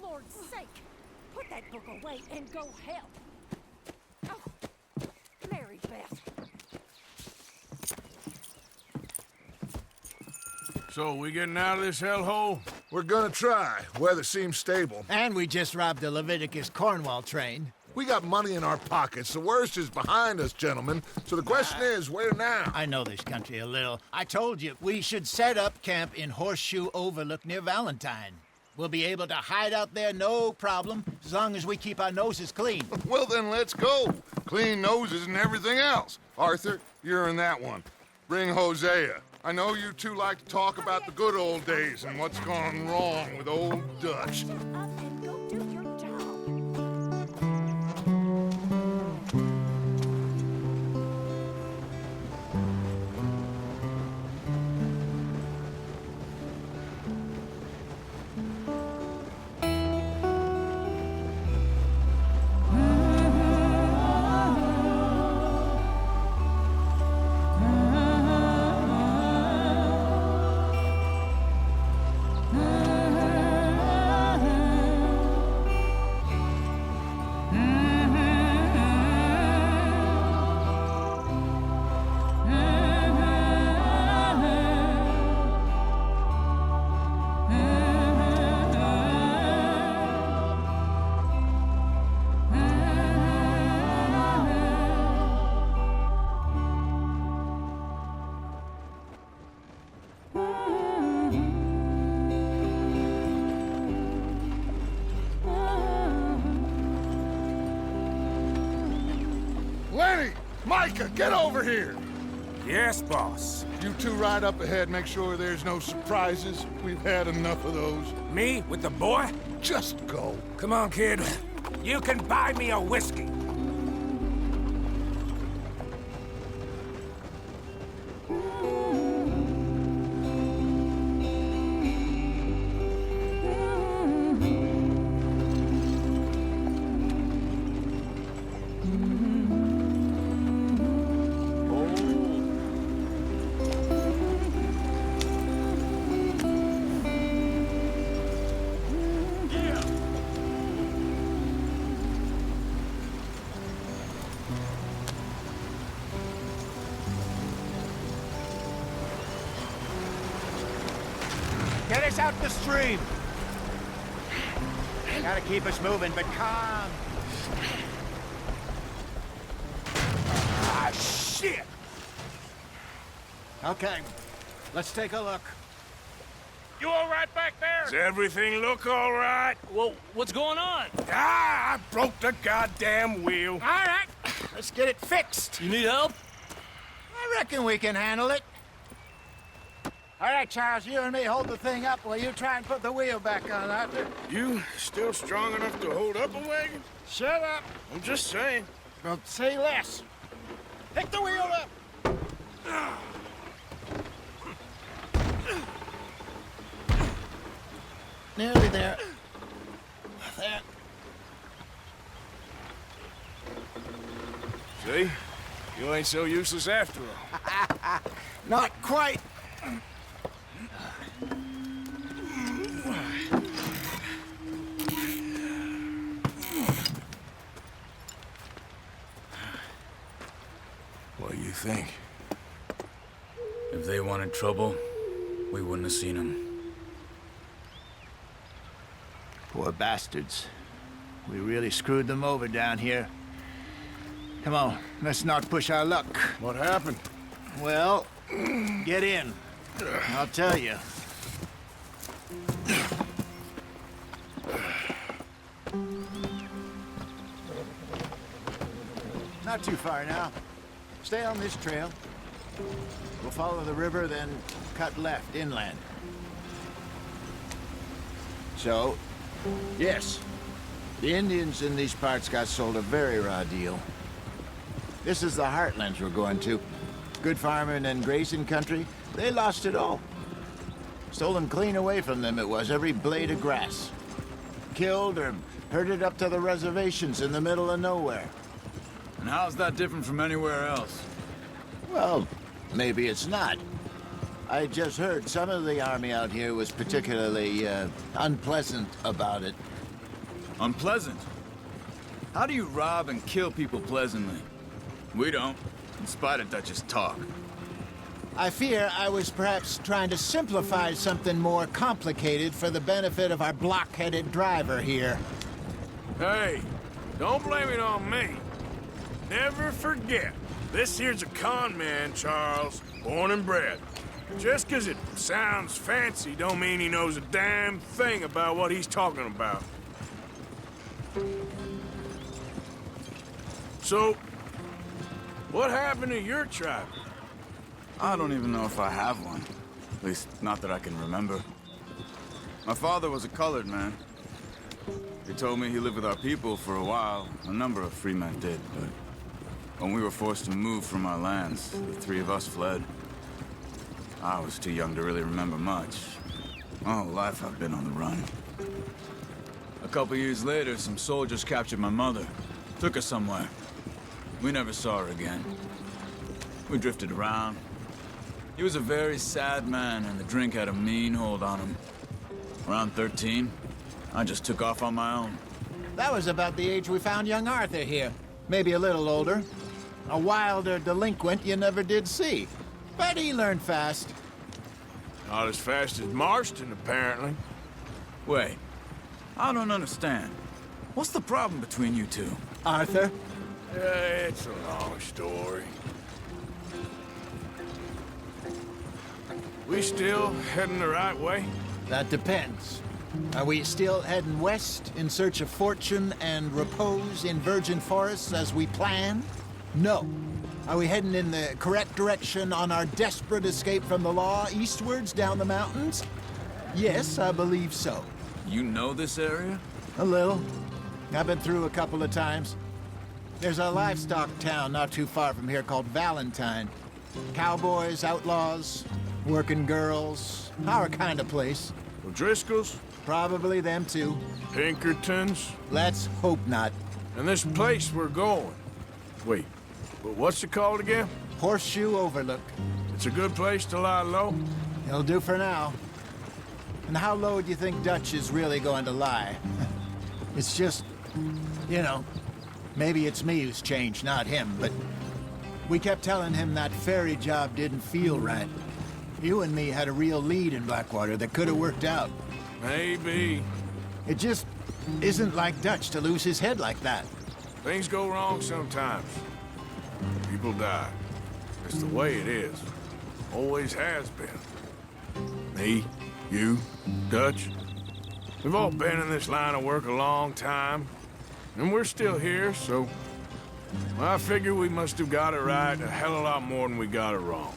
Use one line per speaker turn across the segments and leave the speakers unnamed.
Lord's sake! Put that book away and go help! Oh, Mary Beth.
So, we getting out of this hellhole?
We're gonna try. Weather seems stable.
And we just robbed the Leviticus Cornwall train.
We got money in our pockets. The worst is behind us, gentlemen. So the question is, where now?
I know this country a little. I told you, we should set up camp in Horseshoe Overlook near Valentine. We'll be able to hide out there, no problem, as long as we keep our noses clean.
Well, then let's go. Clean noses and everything else. Arthur, you're in that one. Bring Hosea. I know you two like to talk about the good old days and what's gone wrong with old Dutch.
Shut up and go do your job.
Lenny! Micah, get over here!
Yes, boss.
You two ride up ahead, make sure there's no surprises. We've had enough of those.
Me with the boy?
Just go.
Come on, kid. You can buy me a whiskey.
Get us out the stream. Gotta keep us moving, but calm.
Ah, shit!
Okay, let's take a look.
You all right back there?
Does everything look all right?
Well, what's going on?
Ah, I broke the goddamn wheel.
All right, let's get it fixed.
You need help?
I reckon we can handle it. All right, Charles, you and me hold the thing up while you try and put the wheel back on, Arthur.
You still strong enough to hold up a wagon?
Shut up.
I'm just saying.
Don't say less. Pick the wheel up. Nearly there. There.
See? You ain't so useless after all.
Not quite.
What do you think?
If they wanted trouble, we wouldn't have seen them.
Poor bastards. We really screwed them over down here. Come on, let's not push our luck.
What happened?
Well, get in. I'll tell you. Not too far now. Stay on this trail. We'll follow the river, then cut left inland. So, yes, the Indians in these parts got sold a very raw deal. This is the heartlands we're going to. Good farming and grazing country, they lost it all. Stolen clean away from them it was, every blade of grass. Killed or herded up to the reservations in the middle of nowhere.
And how's that different from anywhere else?
Well, maybe it's not. I just heard some of the army out here was particularly unpleasant about it.
Unpleasant? How do you rob and kill people pleasantly? We don't, in spite of Dutch's talk.
I fear I was perhaps trying to simplify something more complicated for the benefit of our block-headed driver here.
Hey, don't blame it on me. Never forget, this here's a con man, Charles, born and bred. Just 'cause it sounds fancy don't mean he knows a damn thing about what he's talking about. So, what happened to your tribe?
I don't even know if I have one. At least, not that I can remember. My father was a colored man. He told me he lived with our people for a while. A number of free men did, but when we were forced to move from our lands, the three of us fled. I was too young to really remember much. All life I've been on the run. A couple years later, some soldiers captured my mother. Took her somewhere. We never saw her again. We drifted around. He was a very sad man, and the drink had a mean hold on him. Around 13, I just took off on my own.
That was about the age we found young Arthur here. Maybe a little older. A wilder delinquent you never did see. But he learned fast.
Not as fast as Marston, apparently.
Wait, I don't understand. What's the problem between you two?
Arthur?
It's a long story. We still heading the right way?
That depends. Are we still heading west in search of fortune and repose in virgin forests as we planned? No. Are we heading in the correct direction on our desperate escape from the law eastwards down the mountains? Yes, I believe so.
You know this area?
A little. I've been through a couple of times. There's a livestock town not too far from here called Valentine. Cowboys, outlaws, working girls, our kind of place.
O'Driscoll's?
Probably them too.
Pinkertons?
Let's hope not.
And this place we're going. Wait, but what's it called again?
Horseshoe Overlook.
It's a good place to lie low?
It'll do for now. And how low do you think Dutch is really going to lie? It's just, you know, maybe it's me who's changed, not him, but we kept telling him that ferry job didn't feel right. You and me had a real lead in Blackwater that could have worked out.
Maybe.
It just isn't like Dutch to lose his head like that.
Things go wrong sometimes. People die. It's the way it is. Always has been. Me, you, Dutch. We've all been in this line of work a long time. And we're still here, so... I figure we must have got it right a hell of a lot more than we got it wrong.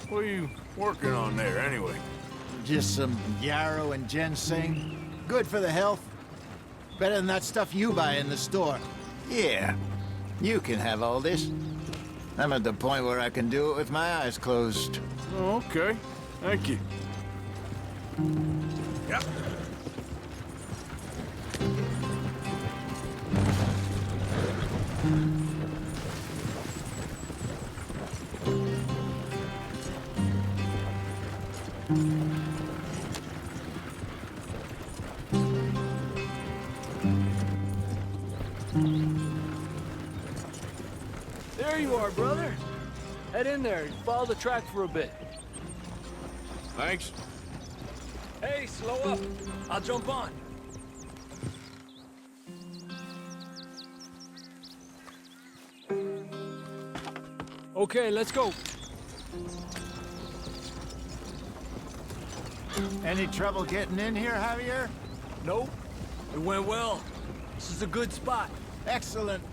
What are you working on there, anyway?
Just some yarrow and ginseng. Good for the health. Better than that stuff you buy in the store. Yeah, you can have all this. I'm at the point where I can do it with my eyes closed.
Oh, okay. Thank you. Yep.
There you are, brother. Head in there and follow the track for a bit.
Thanks.
Hey, slow up. I'll jump on. Okay, let's go.
Any trouble getting in here, Javier?
Nope. It went well. This is a good spot.
Excellent.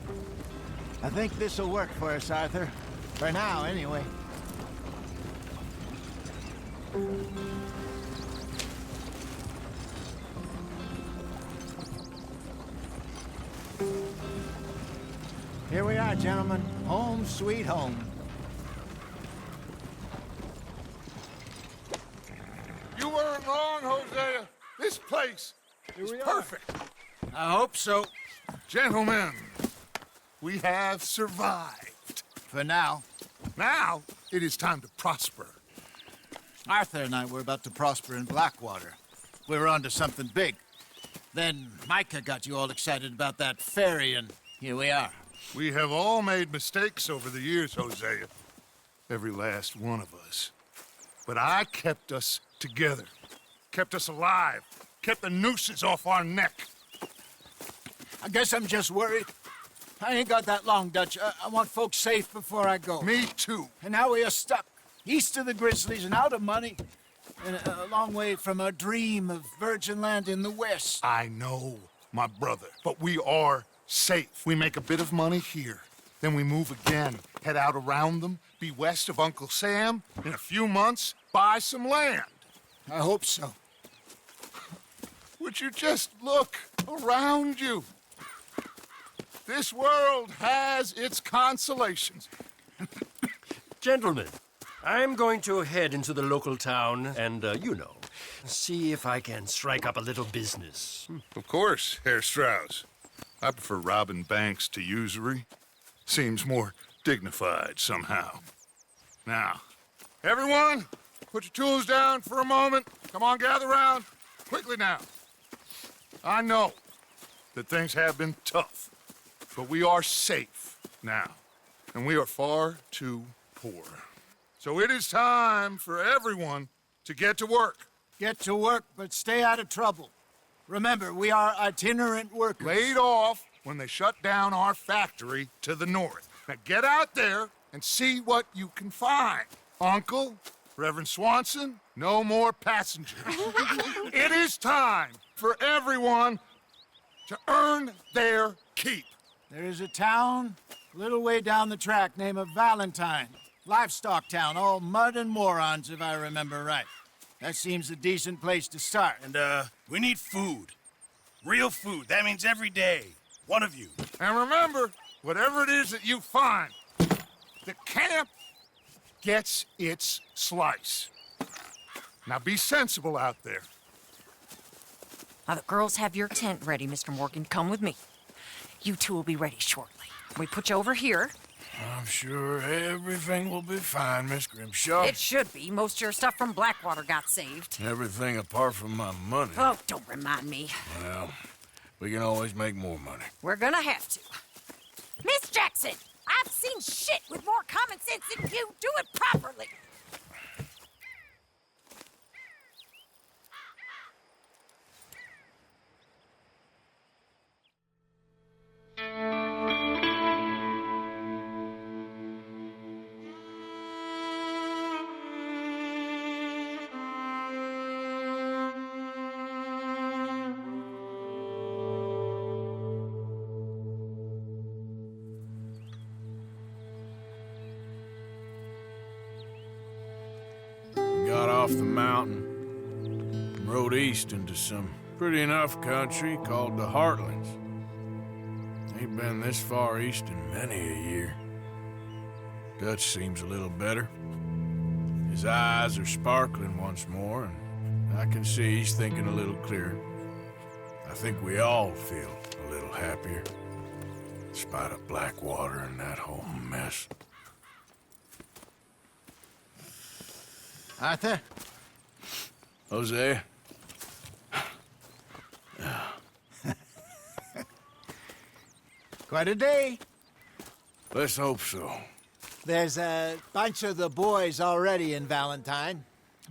I think this'll work for us, Arthur. For now, anyway. Here we are, gentlemen. Home sweet home.
You weren't wrong, Hosea. This place is perfect.
I hope so.
Gentlemen, we have survived.
For now.
Now, it is time to prosper.
Arthur and I were about to prosper in Blackwater. We were onto something big. Then Micah got you all excited about that ferry, and here we are.
We have all made mistakes over the years, Hosea. Every last one of us. But I kept us together. Kept us alive. Kept the nooses off our neck.
I guess I'm just worried. I ain't got that long, Dutch. I want folks safe before I go.
Me too.
And now we are stuck, east of the Grizzlies and out of money, and a long way from our dream of virgin land in the west.
I know, my brother, but we are safe. We make a bit of money here, then we move again, head out around them, be west of Uncle Sam, in a few months, buy some land.
I hope so.
Would you just look around you? This world has its consolations.
Gentlemen, I'm going to head into the local town and, see if I can strike up a little business.
Of course, Herr Strauss. I prefer robbing banks to usury. Seems more dignified somehow. Now, everyone, put your tools down for a moment. Come on, gather round. Quickly now. I know that things have been tough, but we are safe now, and we are far too poor. So it is time for everyone to get to work.
Get to work, but stay out of trouble. Remember, we are itinerant workers.
Laid off when they shut down our factory to the north. Now get out there and see what you can find. Uncle, Reverend Swanson, no more passengers. It is time for everyone to earn their keep.
There is a town a little way down the track named Valentine. Livestock town, all mud and morons, if I remember right. That seems a decent place to start.
And, we need food. Real food. That means every day. One of you.
And remember, whatever it is that you find, the camp gets its slice. Now be sensible out there.
Now, the girls have your tent ready, Mr. Morgan. Come with me. You two will be ready shortly. We put you over here.
I'm sure everything will be fine, Miss Grimshaw.
It should be. Most of your stuff from Blackwater got saved.
Everything apart from my money.
Oh, don't remind me.
Well, we can always make more money.
We're gonna have to. Miss Jackson, I've seen shit with more common sense than you. Do it properly.
Got off the mountain and rode east into some pretty enough country called the Heartlands. Ain't been this far east in many a year. Dutch seems a little better. His eyes are sparkling once more, and I can see he's thinking a little clearer. I think we all feel a little happier, in spite of Blackwater and that whole mess.
Arthur?
Hosea?
Quite a day.
Let's hope so.
There's a bunch of the boys already in Valentine.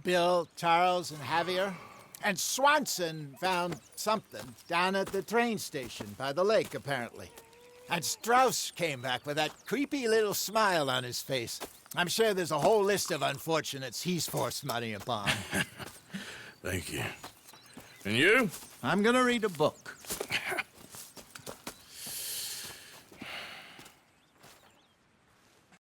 Bill, Charles, and Javier. And Swanson found something down at the train station by the lake, apparently. And Strauss came back with that creepy little smile on his face. I'm sure there's a whole list of unfortunates he's forced money upon.
Thank you. And you?
I'm gonna read a book.